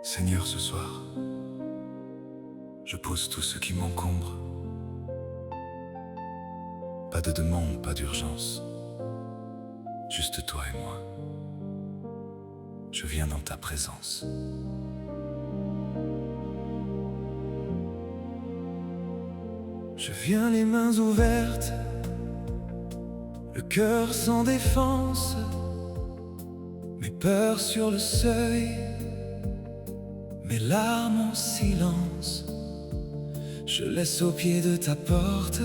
Seigneur, ce soir, je pose tout ce qui m'encombre. Pas de demande, pas d'urgence, juste toi et moi. Je viens dans ta présence. Je viens les mains ouvertes, le cœur sans défense, mes peurs sur le seuil, mes larmes en silence. Je laisse au pied de ta porte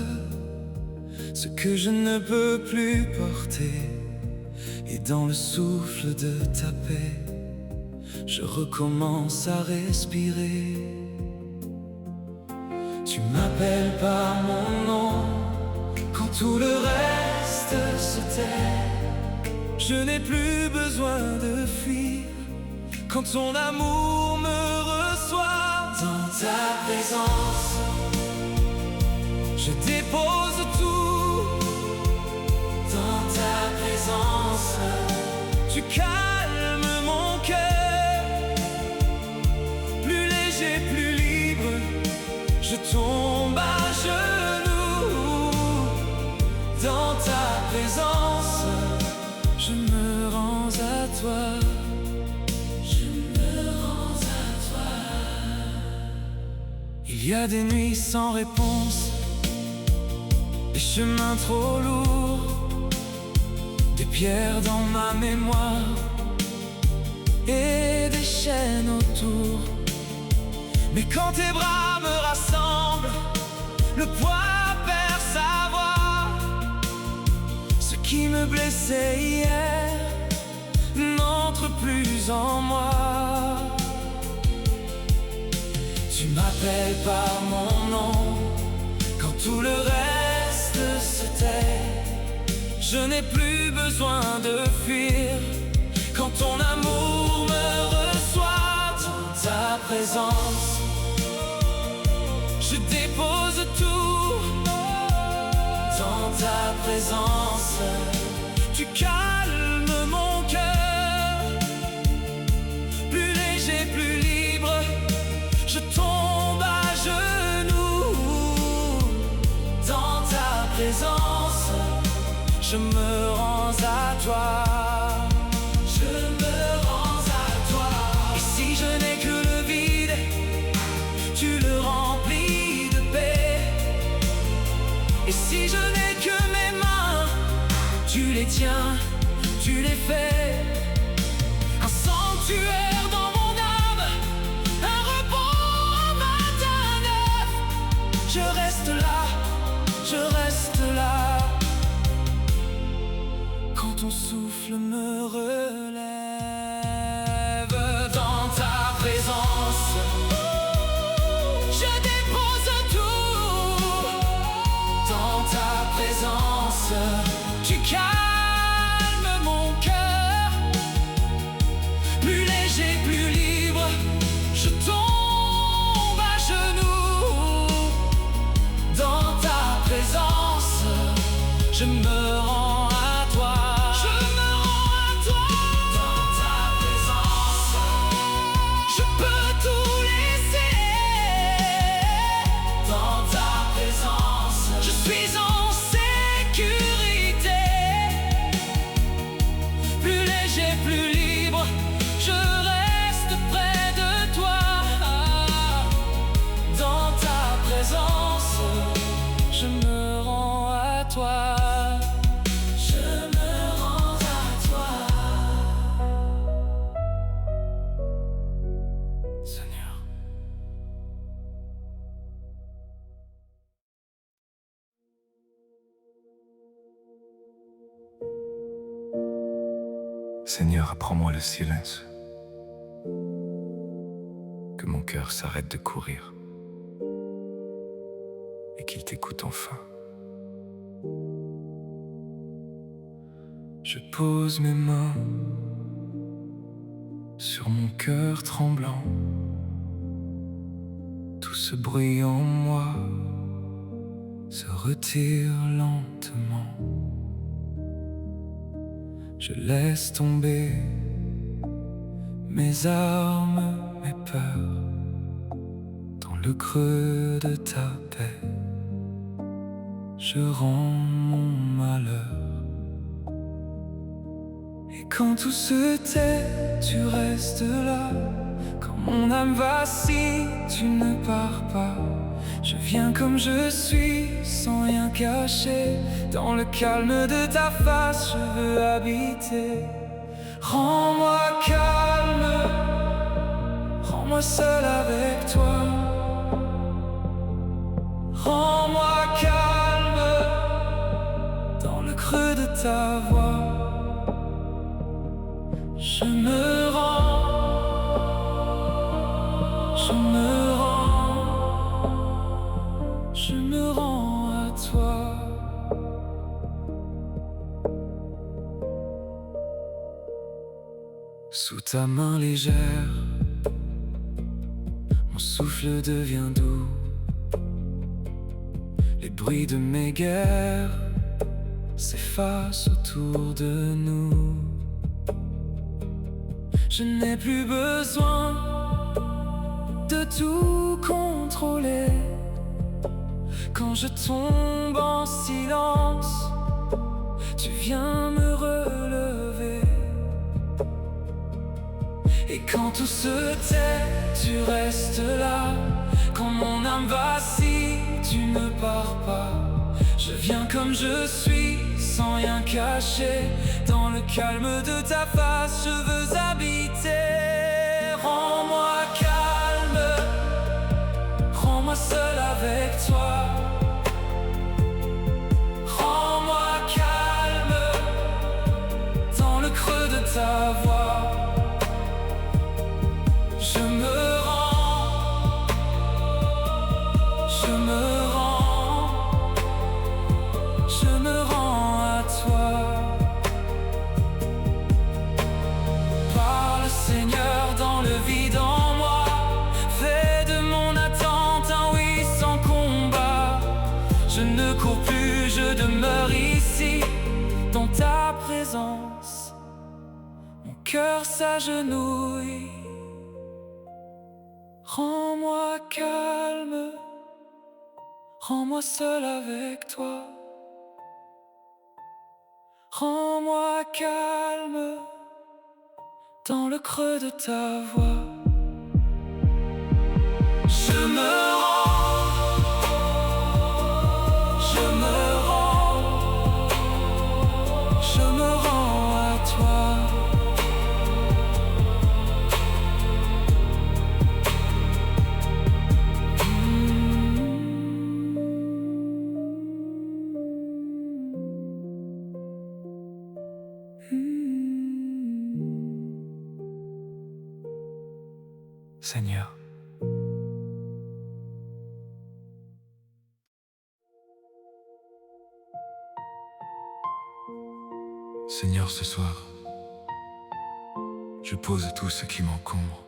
ce que je ne peux plus porter, et dans le souffle de ta paix, je recommence à respirer. Tu m'appelles par mon nom quand tout le reste se tait. Je n'ai plus besoin de fuir quand ton amour me reçoit. Dans ta présence, je dépose tout. Dans ta présence, tu calmes mon cœur. Plus léger, plus libre, je tombe à genoux. Dans ta présence, je me rends à toi. Je me rends à toi. Il y a des nuits sans réponse, des chemins trop lourds, des pierres dans ma mémoire et des chaînes autour. Mais quand tes bras me rassemblent, le poids perd sa voix. Ce qui me blessait hier n'entre plus en moi. Tu m'appelles par mon nom quand tout le reste se tait. Je n'ai plus besoin de fuir quand ton amour me reçoit. Dans ta présence, je dépose tout. Dans ta présence, tu calmes mon cœur. Plus léger, plus libre, je tombe à genoux. Dans ta présence, je me rends à toi. Je me rends à toi. Et si je n'ai que le vide, tu le remplis de paix. Et si je n'ai que mes mains, tu les tiens, tu les fais. Un sanctuaire dans mon âme, un repos un matin neuf. Je reste là, je reste là. Quand ton souffle me relève. Dans ta présence, je dépose tout. Dans ta présence, tu calmes mon cœur. Plus léger, plus libre, je tombe à genoux. Dans ta présence, je me rends à toi. Je me rends à toi. Dans ta présence, je peux tout laisser. Dans ta présence, je suis en sécurité. Plus léger, plus libre, je reste près de toi. Dans ta présence, je me rends à toi. Je me rends à toi. Seigneur. Seigneur, apprends-moi le silence. Que mon cœur s'arrête de courir et qu'il t'écoute enfin. Je pose mes mains sur mon cœur tremblant. Tout ce bruit en moi se retire lentement. Je laisse tomber mes armes, mes peurs, dans le creux de ta paix, je rends mon malheur. Et quand tout se tait, tu restes là. Quand mon âme vacille, tu ne pars pas. Je viens comme je suis, sans rien cacher. Dans le calme de ta face, je veux habiter. Rends-moi calme, rends-moi seul avec toi. Rends-moi calme, dans le creux de ta voix. Je me rends, je me rends, je me rends à toi. Sous ta main légère, mon souffle devient doux. Les bruits de mes guerres s'effacent autour de nous. Je n'ai plus besoin de tout contrôler. Quand je tombe en silence, tu viens me relever. Et quand tout se tait, tu restes là. Quand mon âme vacille, tu ne pars pas. Je viens comme je suis, sans rien cacher. Dans le calme de ta face, je veux habiter. Rends-moi calme, rends-moi seul avec toi. Rends-moi calme, dans le creux de ta voix. Je me rends, je me rends, je me rends à toi. Parle Seigneur dans le vide en moi. Fais de mon attente un oui sans combat. Je ne cours plus, je demeure ici, dans ta présence. Mon cœur s'agenouille. Rends-moi calme, rends-moi seul avec toi. Rends-moi calme, dans le creux de ta voix. Je me rends, je me rends, je me rends à toi. Seigneur. Seigneur, ce soir, je pose tout ce qui m'encombre.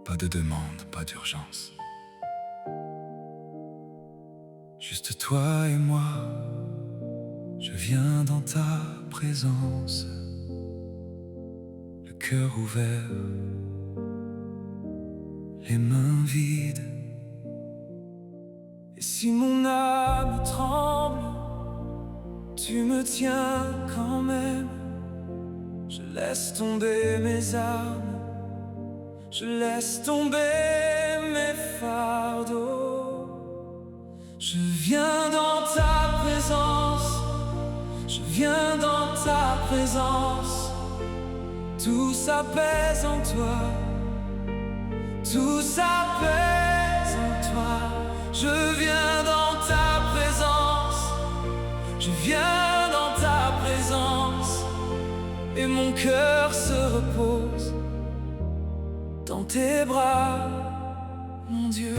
Pas de demande, pas d'urgence. Juste toi et moi, je viens dans ta présence, le cœur ouvert, les mains vides. Et si mon âme tremble, tu me tiens quand même. Je laisse tomber mes armes, je laisse tomber mes fardeaux. Je viens dans ta présence, je viens dans ta présence. Tout s'apaise en toi, tout s'apaise en toi. Je viens dans ta présence, je viens dans ta présence. Et mon cœur se repose dans tes bras, mon Dieu.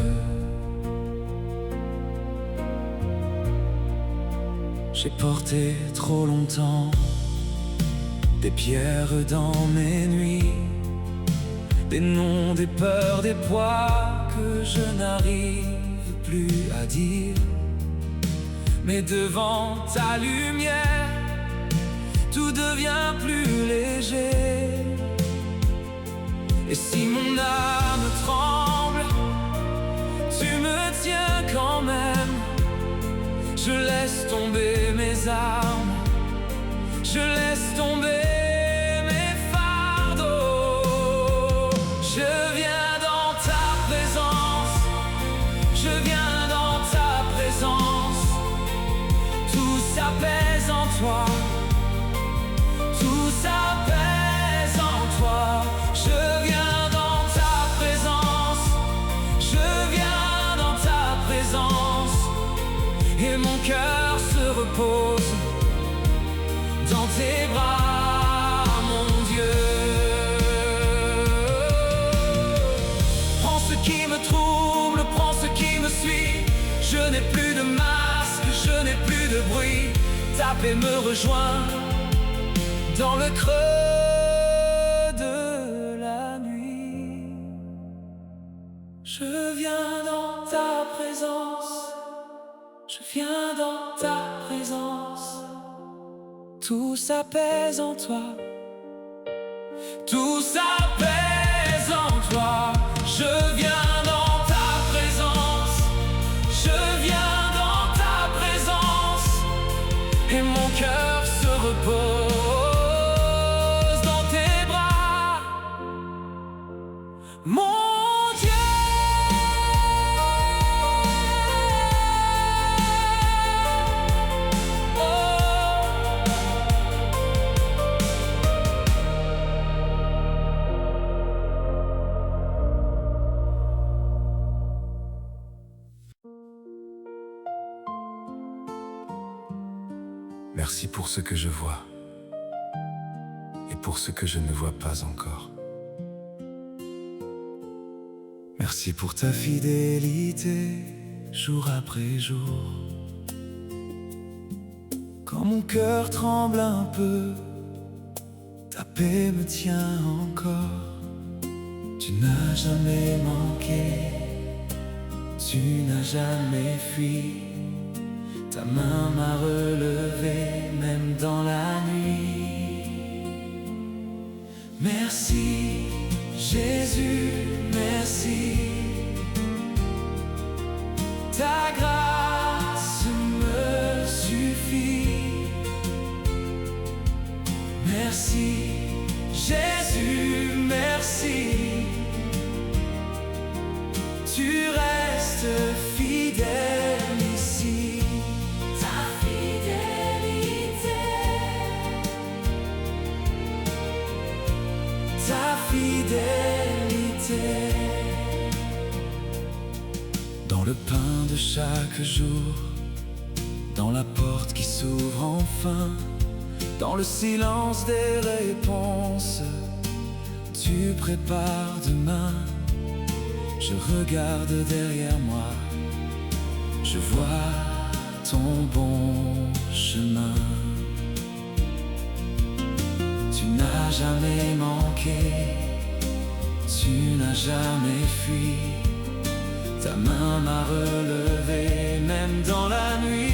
J'ai porté trop longtemps des pierres dans mes nuits, des noms, des peurs, des poids que je n'arrive plus à dire. Mais devant ta lumière, tout devient plus léger. Et si mon âme tremble, tu me tiens quand même. Je laisse tomber mes armes, je laisse tomber mes fardeaux. Je viens dans ta présence, je viens dans ta présence. Tout s'apaise en toi, tout s'apaise en toi. Je viens dans ta présence, je viens dans ta présence. Et mon cœur se repose dans tes bras, mon Dieu. Prends ce qui me trouble, prends ce qui me suit. Je n'ai plus de masque, je n'ai plus de bruit. Ta paix me rejoint dans le creux de la nuit. Je viens dans ta présence, je viens dans ta présence. Tout s'apaise en toi, tout s'apaise en toi. Je viens dans ta présence, je viens dans ta présence. Et mon cœur se repose dans tes bras, mon Dieu. Merci pour ce que je vois et pour ce que je ne vois pas encore. Merci pour ta fidélité, jour après jour. Quand mon cœur tremble un peu, ta paix me tient encore. Tu n'as jamais manqué, tu n'as jamais fui. Ta main m'a relevé, même dans la nuit. Merci, Jésus, merci. Ta grâce me suffit. Merci, Jésus, merci. Tu restes fidèle ici. Ta fidélité. Dans le pain de chaque jour, dans la porte qui s'ouvre enfin, dans le silence des réponses, tu prépares demain. Je regarde derrière moi, je vois ton bon chemin. Tu n'as jamais manqué, tu n'as jamais fui. Ta main m'a relevé, même dans la nuit.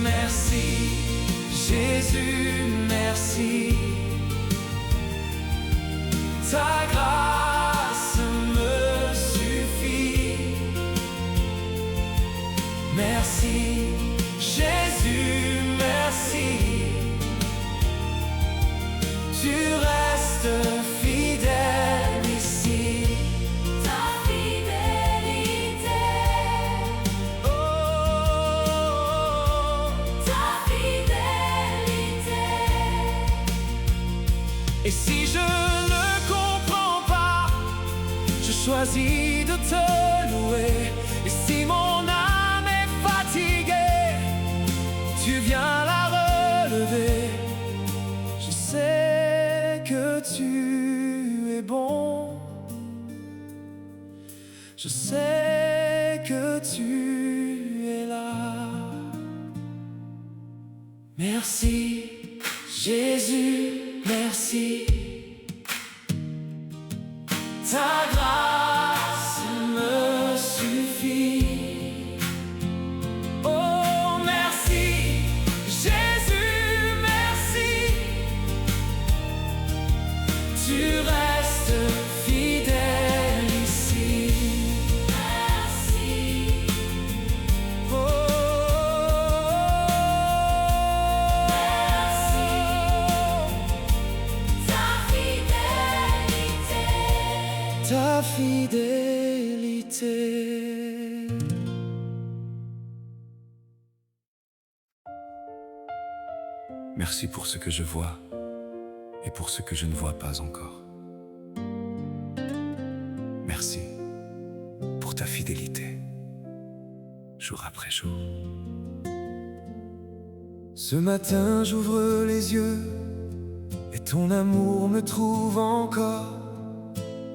Merci, Jésus, merci. Ta grâce me suffit. Merci, Jésus, merci. Tu restes fidèle ici. Ta fidélité. Oh, Ta fidélité. et si je ne comprends pas, je choisis de te louer. Et si mon âme est fatiguée, tu viens la relever. Je sais que tu es bon, je sais que tu es là. Merci, Jésus, merci. Ta grâce me suffit. Oh, merci, Jésus, merci. ta fidélité. Merci pour ce que je vois et pour ce que je ne vois pas encore. Merci pour ta fidélité, jour après jour. Ce matin j'ouvre les yeux et ton amour me trouve encore.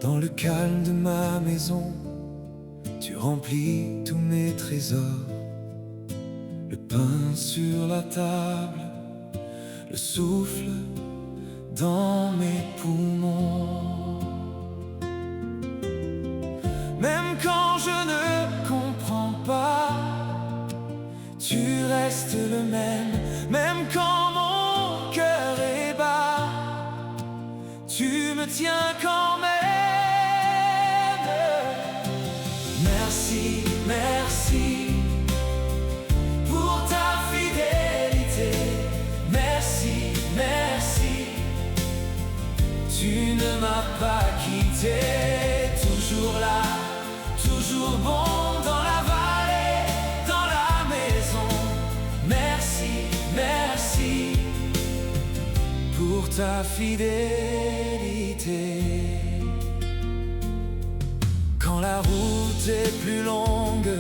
Dans le calme de ma maison, tu remplis tous mes trésors. Le pain sur la table, le souffle dans mes poumons. Même quand je ne comprends pas, tu restes le même. Même quand mon cœur est bas, tu me tiens quand même. Merci, merci pour ta fidélité. Merci, merci, tu ne m'as pas quitté. Toujours là, toujours bon dans la vallée, dans la maison. Merci, merci pour ta fidélité. Quand la route est plus longue,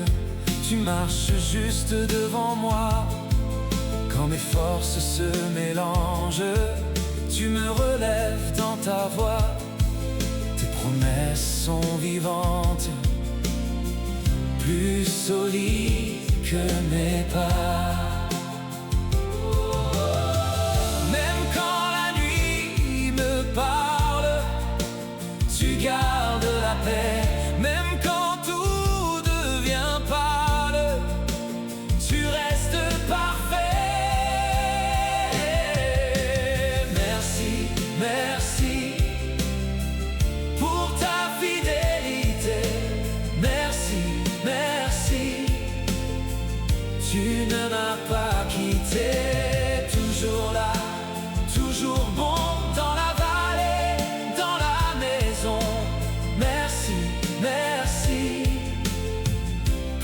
tu marches juste devant moi. Quand mes forces se mélangent, tu me relèves dans ta voix. Tes promesses sont vivantes, plus solides que mes pas. Même quand la nuit me parle, tu gardes la paix. Même quand tout devient pâle, tu restes parfait. Merci, merci pour ta fidélité. Merci, merci, tu ne m'as pas quitté. Toujours là, toujours bon dans la vallée, dans la maison. Merci, merci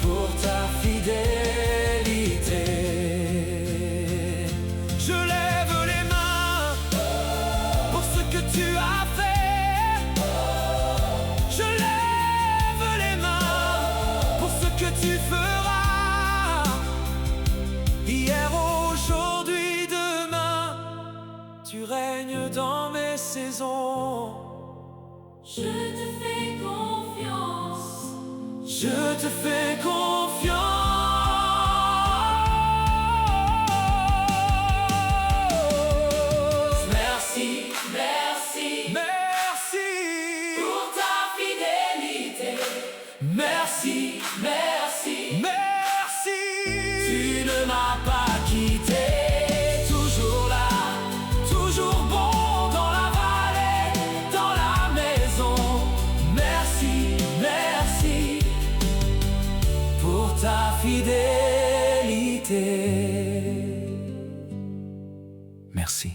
pour ta fidélité. Je lève les mains pour ce que tu as fait. Je lève les mains pour ce que tu feras. Hier, aujourd'hui, demain, tu règnes dans mes saisons. Je te fais confiance. Je te fais confiance. Merci, Merci merci pour ta fidélité. merci, Merci merci. Tu ne m'as pas quitté. Toujours là, toujours bon dans la vallée, dans la maison. Merci, merci pour ta fidélité. Merci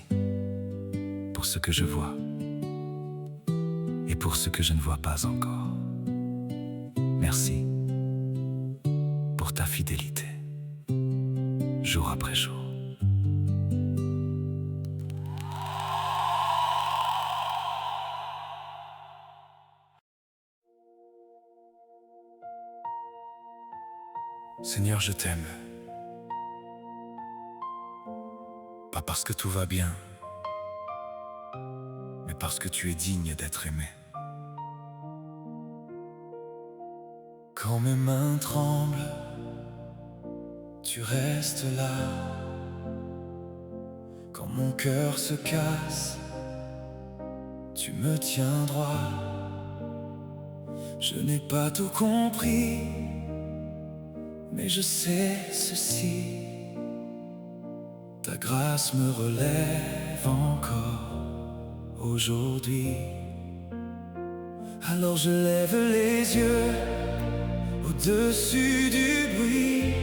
pour ce que je vois et pour ce que je ne vois pas encore. Merci pour ta fidélité, jour après jour. Seigneur, je t'aime. Pas parce que tout va bien, mais parce que tu es digne d'être aimé. Quand mes mains tremblent, tu restes là. Quand mon cœur se casse, tu me tiens droit. Je n'ai pas tout compris, mais je sais ceci: ta grâce me relève encore aujourd'hui. Alors je lève les yeux au-dessus du bruit.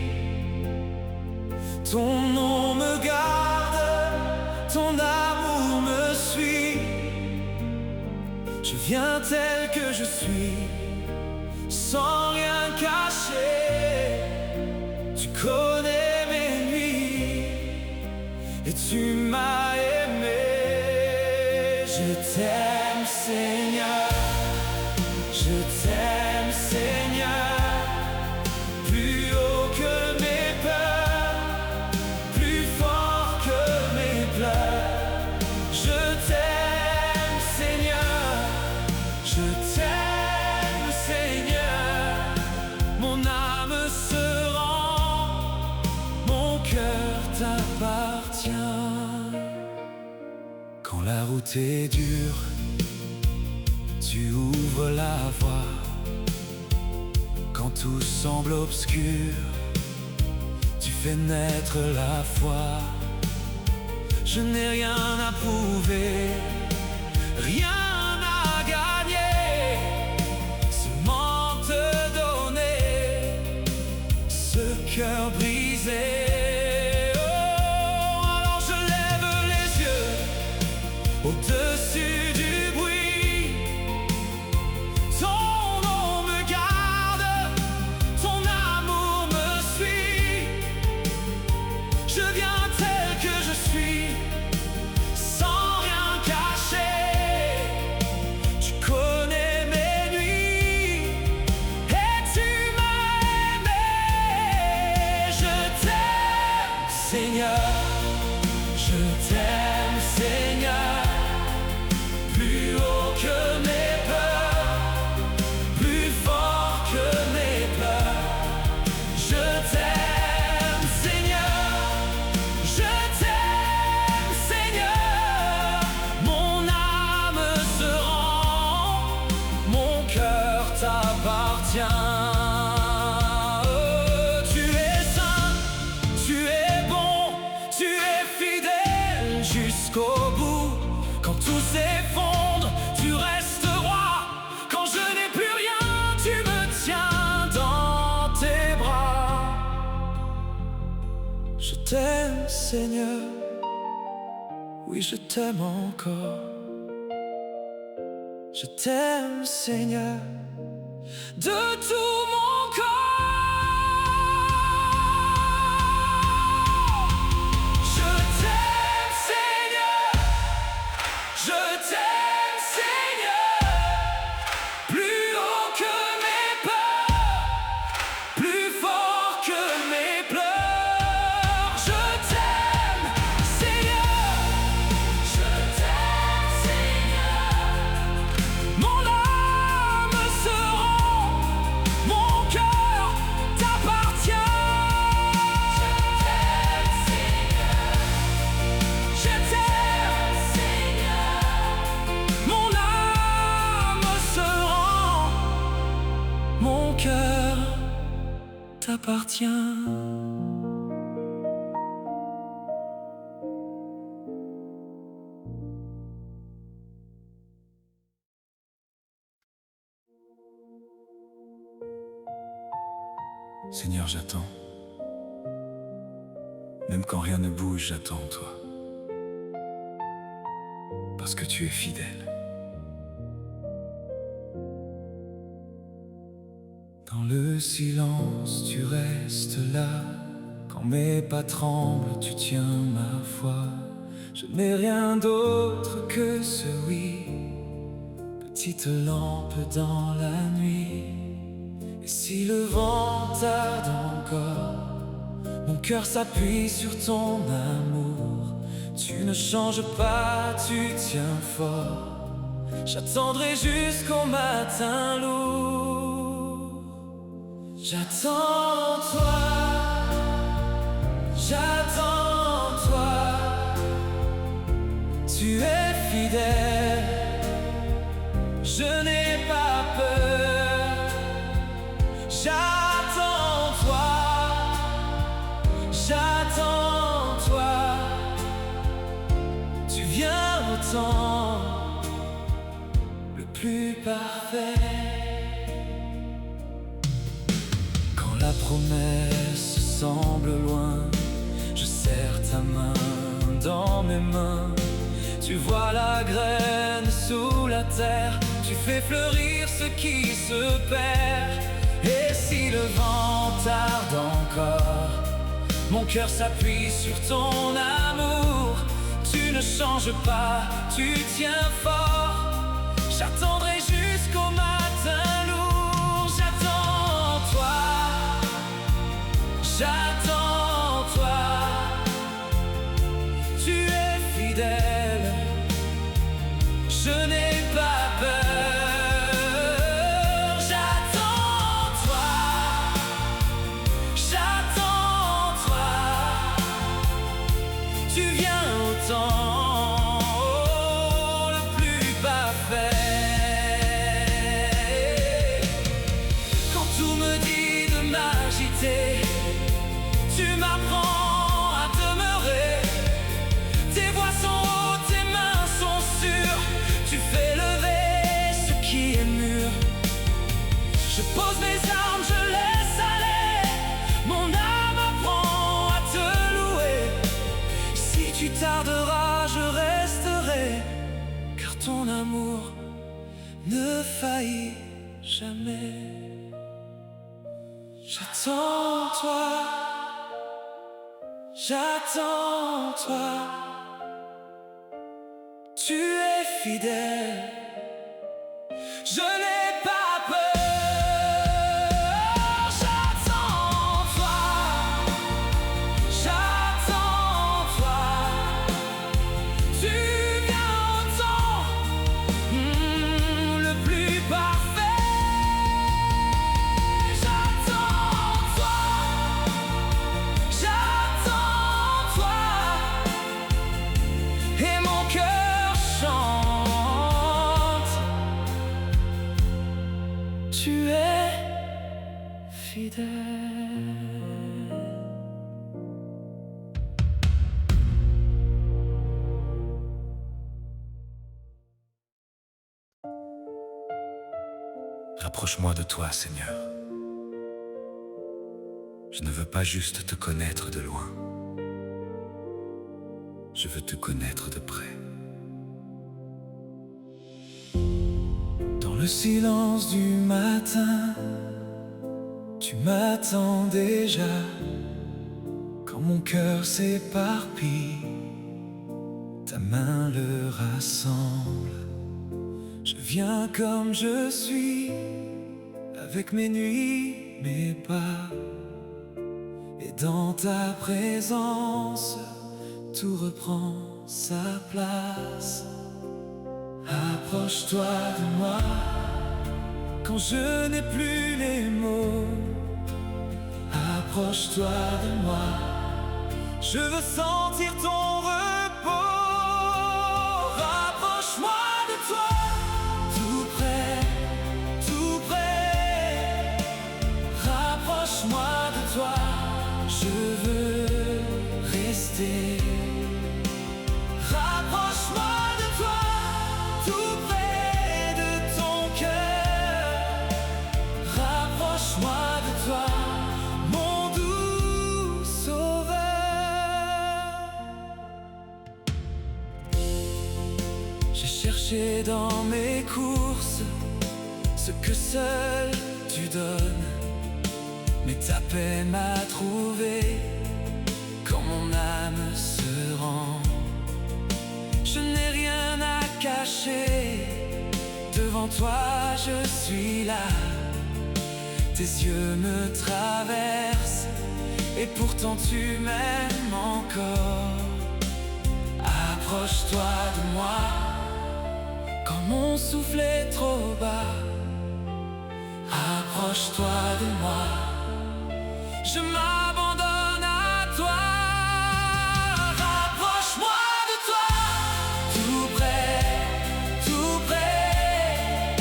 Ton nom me garde, ton amour me suit. Je Je viens tel que je suis, sans rien cacher. Tu connais mes nuits et tu m'as aimé. Je t'aime, Seigneur. Je t'aime, Seigneur. Plus haut que mes peurs, plus fort que mes pleurs. Je t'aime, Seigneur. Je t'aime, Seigneur. Mon âme se rend, mon cœur t'appartient. Quand la route est dure, tu ouvres la voie. Quand tout semble obscur, tu fais naître la foi. Je n'ai rien à prouver, rien à gagner, seulement te donner ce cœur brisé. Oh, alors je lève les yeux au-dessus du bruit. Ton nom me garde, ton amour me suit. Je viens tel que je suis, sans rien cacher. Tu connais mes nuits et tu m'as aimé. Je t'aime, Seigneur. Je t'aime, Seigneur. Plus haut que mes peurs, plus fort que mes pleurs. Je t'aime, Seigneur. Je t'aime, Seigneur. Mon âme se rend, mon cœur t'appartient. Tu es saint, tu es bon, tu es fidèle jusqu'au bout. Quand tout s'effondre, tu restes roi. Quand je n'ai plus rien, tu me tiens dans tes bras. Je t'aime, Seigneur. Oui, je t'aime encore. Je t'aime, Seigneur, de tout mon corps. Je t'aime, Seigneur. Je t'aime, Seigneur. Plus haut que mes peurs, plus fort que mes pleurs. Je t'aime, Seigneur. Je t'aime, Seigneur. Mon âme se rend, mon cœur t'appartient. Je t'aime, Seigneur. Mon âme se rend, mon cœur t'appartient. Seigneur, j'attends. Même quand rien ne bouge, j'attends toi. Parce que tu es fidèle. Dans le silence, tu restes là. Quand mes pas tremblent, tu tiens ma foi. Je n'ai rien d'autre que ce oui. Petite lampe dans la nuit. Et si le vent tarde encore, mon cœur s'appuie sur ton amour. Tu ne changes pas, tu tiens fort. J'attendrai jusqu'au matin lourd. J'attends toi, j'attends toi. Tu es fidèle, je n'ai pas peur. J'attends toi, j'attends toi. Tu viens au temps le plus parfait. Quand la promesse semble loin, je serre ta main dans mes mains. Tu vois la graine sous la terre, tu tu fais fleurir ce qui se perd. Et si le vent tarde encore, mon cœur s'appuie sur ton amour. Tu ne changes pas, tu tiens fort. J'attendrai jusqu'au matin lourd. J'attends toi, j'attends toi. Tu es fidèle, je n'ai pas peur. J'attends toi, j'attends toi. Tu viens au temps le plus parfait. Quand tout me dit de m'agiter, tu m'apprends à demeurer. Tes voix sont hautes, tes mains sont sûres. Tu fais lever ce qui est mûr. Je pose mes armes, je laisse aller. Mon âme apprend à te louer. Si tu tarderas, je resterai, car ton amour ne faillit jamais. J'attends toi, j'attends toi. Tu es fidèle, je n'ai pas peur. J'attends toi, j'attends toi. Tu viens au temps le plus parfait. J'attends toi, j'attends toi. Et mon cœur chante. Tu es fidèle. Rapproche-moi de toi, Seigneur. Je ne veux pas juste te connaître de loin. Je veux te connaître de près. Dans le silence du matin, tu m'attends déjà. Quand mon cœur s'éparpille, ta main le rassemble. Je viens comme je suis, avec mes nuits, mes pas. Et dans ta présence, tout reprend sa place. Approche-toi de moi, quand je n'ai plus les mots. Approche-toi de moi, je veux sentir ton repos. Rapproche-moi de toi, tout près, tout près. Rapproche-moi de toi, je veux rester. Rapproche-moi de toi, tout près de ton cœur. Rapproche-moi de toi, mon doux sauveur. J'ai cherché dans mes courses ce que seul tu donnes, mais ta paix m'a trouvé quand mon âme se rend. Je n'ai rien à cacher, devant toi je suis là. Tes yeux me traversent et pourtant tu m'aimes encore. Approche-toi de moi quand mon souffle est trop bas. Approche-toi de moi, je m'abandonne à toi. Rapproche-moi de toi, tout près, tout près.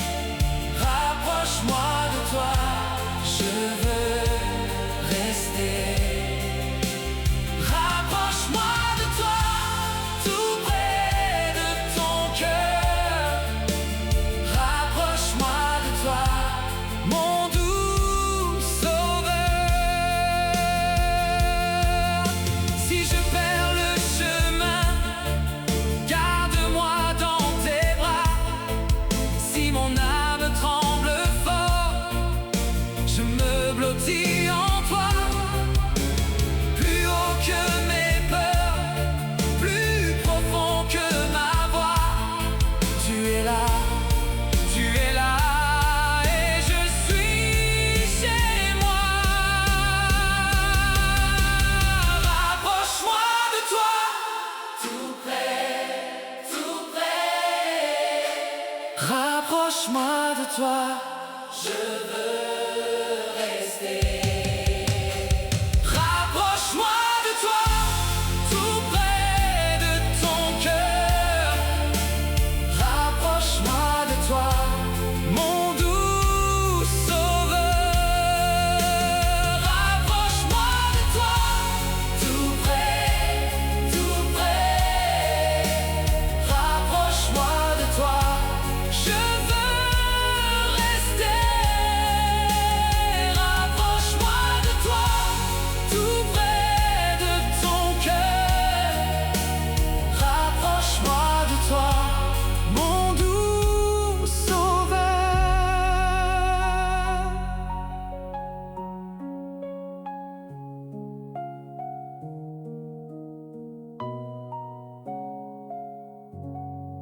Rapproche-moi de toi, je veux rester. Rapproche-moi de toi, tout près de ton cœur. Rapproche-moi de toi, mon doux sauveur. Rapproche-moi de toi. Je veux rester. Rapproche-moi de toi, tout près de ton cœur. Rapproche-moi de toi, mon doux sauveur. Rapproche-moi de toi, tout près, tout près. Rapproche-moi de toi, je veux rester. Rapproche-moi de toi, tout près de ton cœur. Rapproche-moi de toi, mon doux sauveur.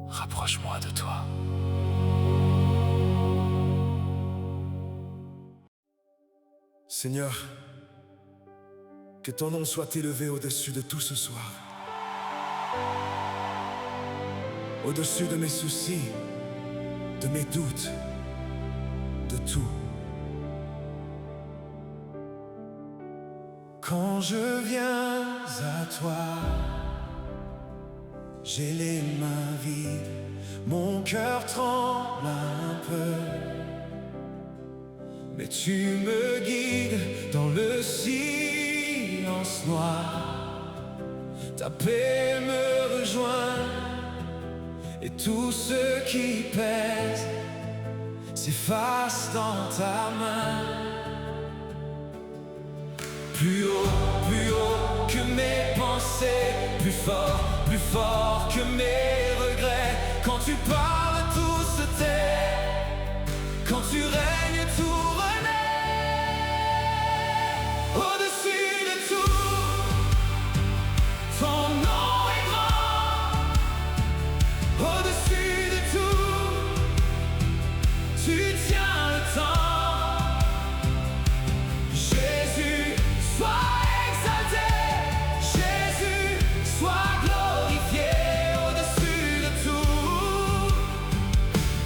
Rapproche-moi de toi. Seigneur, que ton nom soit élevé au-dessus de tout ce soir. Au-dessus de mes soucis, de mes doutes, de tout. Quand je viens à toi, j'ai les mains vides, mon cœur tremble un peu. Mais tu me guides dans le silence noir. Ta paix me rejoint et tout ce qui pèse s'efface dans ta main. Plus haut que mes pensées, plus fort que mes regrets. Quand tu parles, tout se tait. Quand tu règnes, tout renaît. Au-dessus de tout, ton nom est grand. Au-dessus de tout, tu tiens le temps. Jésus, sois exalté. Jésus, sois glorifié. Au-dessus de tout,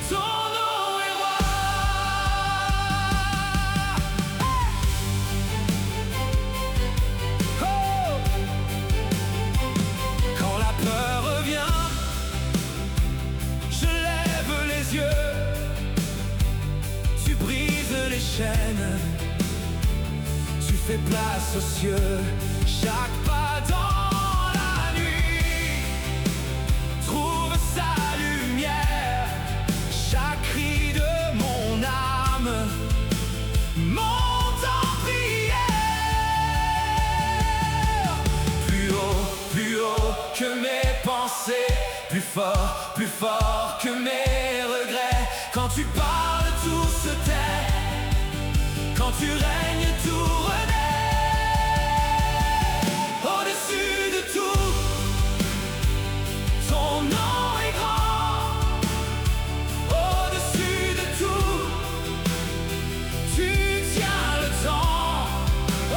ton nom est roi. Oh! Quand la peur revient, je lève les yeux. Tu brises les chaînes, tu fais place aux cieux. Chaque pas dans la nuit trouve sa lumière. Chaque cri de mon âme monte en prière. Plus haut que mes pensées, plus fort que mes regrets. Quand tu parles, tout se tait. Quand tu règnes, tout renaît. Au-dessus de tout, ton nom est grand. Au-dessus de tout, tu tiens le temps. Oh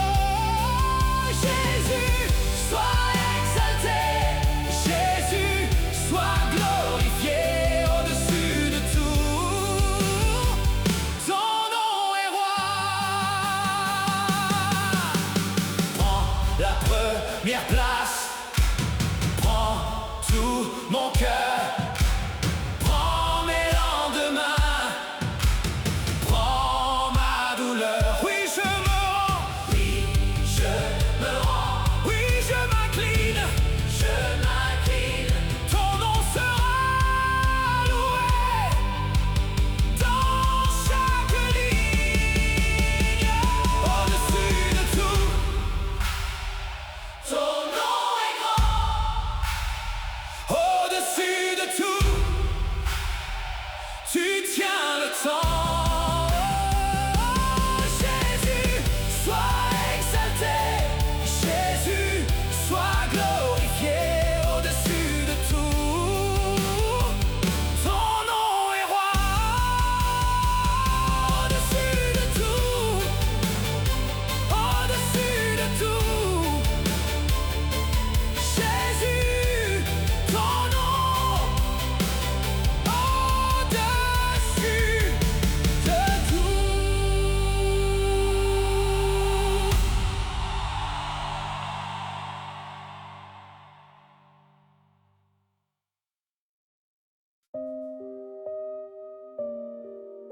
Jésus, sois exalté. Jésus, sois glorifié. Au-dessus de tout, ton nom est roi. Prends la première place. Prends tout mon cœur. Prends mes lendemains. Prends ma douleur. Oui, je me rends. Oui, je me rends. Oui, je m'incline. Je m'incline. Ton nom sera loué dans chaque ligne. Au-dessus de tout, Ton nom est grand. au-dessus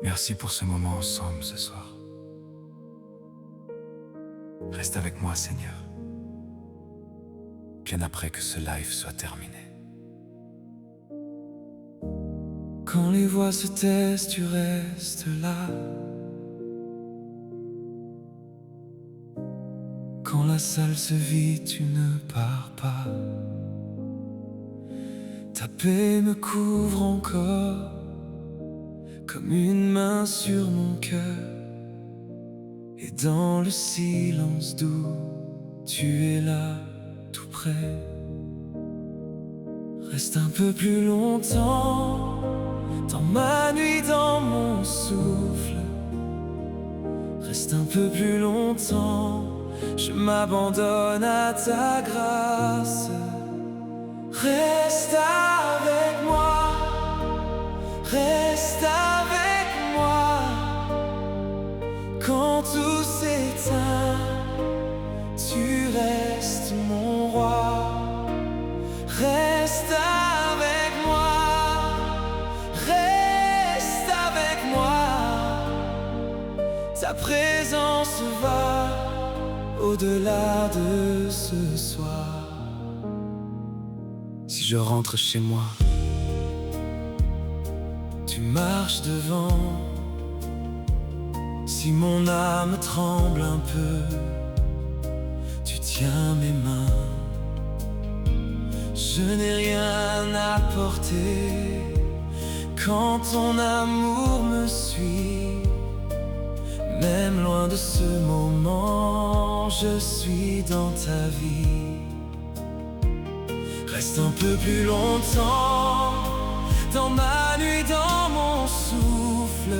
Merci pour ce moment ensemble ce soir. Reste avec moi, Seigneur, bien après que ce live soit terminé. Quand les voix se taisent, tu restes là. Quand la salle se vide, tu ne pars pas. Ta paix me couvre encore, comme une main sur mon cœur. Et dans le silence doux, tu es là, tout près. Reste un peu plus longtemps, dans ma nuit, dans mon souffle. Reste un peu plus longtemps, je m'abandonne à ta grâce. Reste avec moi, reste avec moi. Quand tout s'éteint, tu restes mon roi. Reste avec moi, reste avec moi. Ta présence va au-delà de ce soir. Si je rentre chez moi, tu marches devant. Si mon âme tremble un peu, tu tiens mes mains. Je n'ai rien à porter quand ton amour me suit. Même loin de ce moment, je suis dans ta vie. Reste un peu plus longtemps, dans ma nuit, dans mon souffle.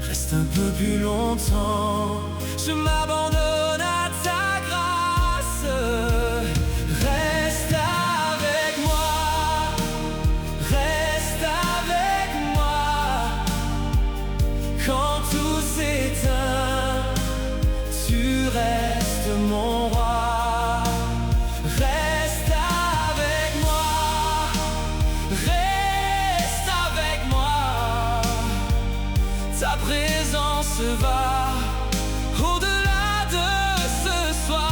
Reste un peu plus longtemps, je m'abandonne à ta grâce. Reste avec moi, reste avec moi. Quand tout s'éteint, tu restes mon roi. Reste avec moi, reste avec moi. Ta présence va au-delà de ce soir.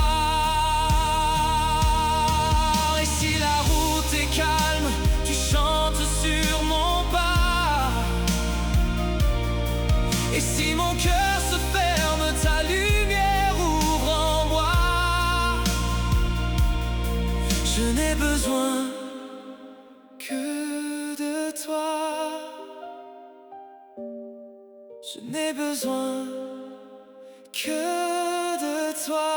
Et si la route est calme, tu chantes sur mon pas. Et si mon cœur se ferme, ta lumière ouvre en moi. Je n'ai besoin que de toi. Je n'ai besoin que de toi.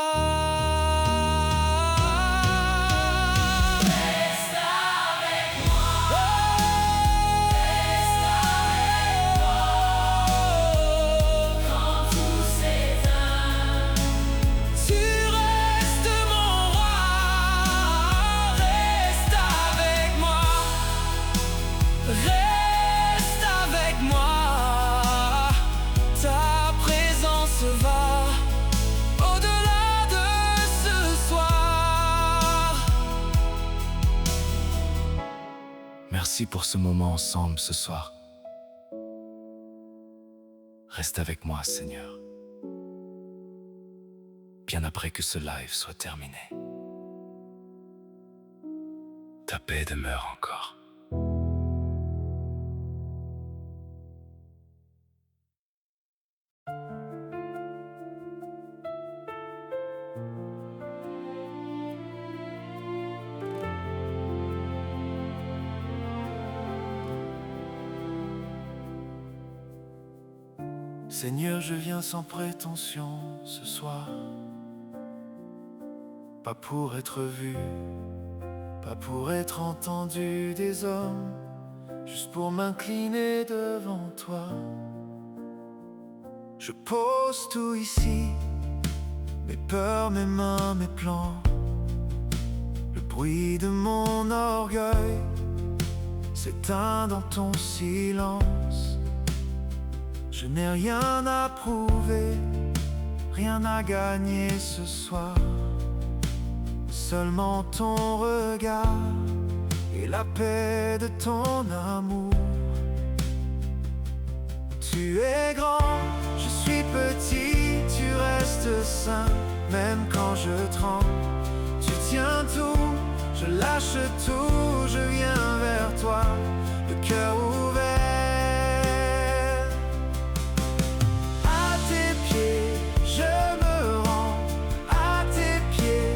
Reste avec moi, reste avec moi. Quand tout s'éteint, Tu restes mon roi. Reste avec moi. Reste avec moi. Ta présence va au-delà de ce soir. Merci pour ce moment ensemble ce soir. Reste avec moi, Seigneur, bien après que ce live soit terminé. Ta paix demeure encore. Seigneur, je viens sans prétention ce soir. Pas pour être vu, pas pour être entendu des hommes, juste pour m'incliner devant toi. Je pose tout ici, mes peurs, mes mains, mes plans, le bruit de mon orgueil s'éteint dans ton silence. Je n'ai rien à prouver, rien à gagner ce soir. Seulement ton regard et la paix de ton amour. Tu es grand, je suis petit, tu restes saint, même quand je tremble. Tu tiens tout, je lâche tout, je viens vers toi, le cœur ouvert. À tes pieds, je me rends, à tes pieds,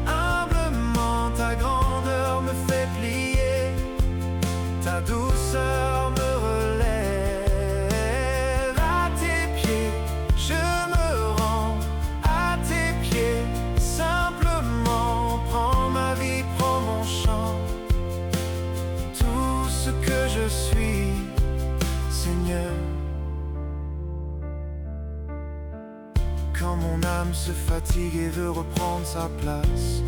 humblement, ta grandeur me fait plier, ta douceur me relève. À tes pieds, je me rends, à tes pieds, simplement, prends ma vie, prends mon chant, tout ce que je suis, Seigneur. Quand mon âme se fatigue et veut reprendre sa place,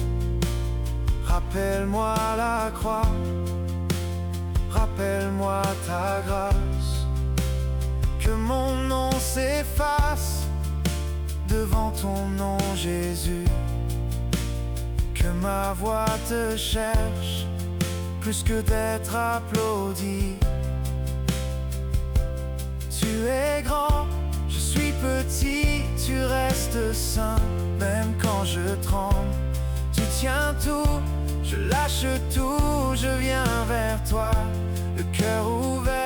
rappelle-moi la croix, rappelle-moi ta grâce, que mon nom s'efface devant ton nom, Jésus, que ma voix te cherche plus que d'être applaudi. Tu es grand, je suis petit, tu restes saint, même quand je tremble. Tu tiens tout, je lâche tout, je viens vers toi, le cœur ouvert.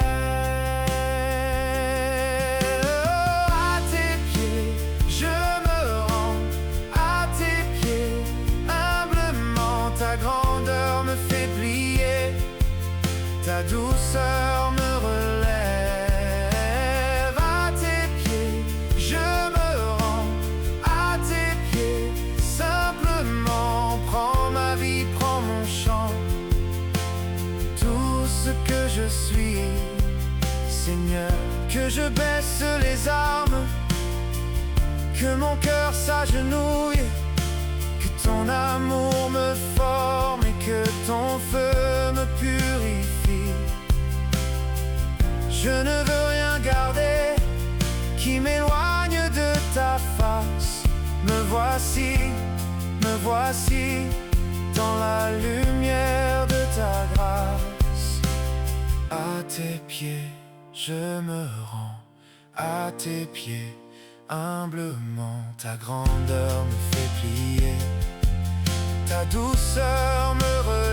À tes pieds, je me rends, à tes pieds, humblement, ta grandeur me fait plier, ta douceur me relève. À tes pieds, je me rends, à tes pieds, simplement, prends ma vie, prends mon chant, tout ce que je suis, Seigneur. Que je baisse les armes, que mon cœur s'agenouille, que ton amour me forme et que ton feu me purifie. Je ne veux rien garder qui m'éloigne de ta face. Me voici dans la lumière de ta grâce. À tes pieds, je me rends, à tes pieds, humblement, ta grandeur me fait plier, ta douceur me relève.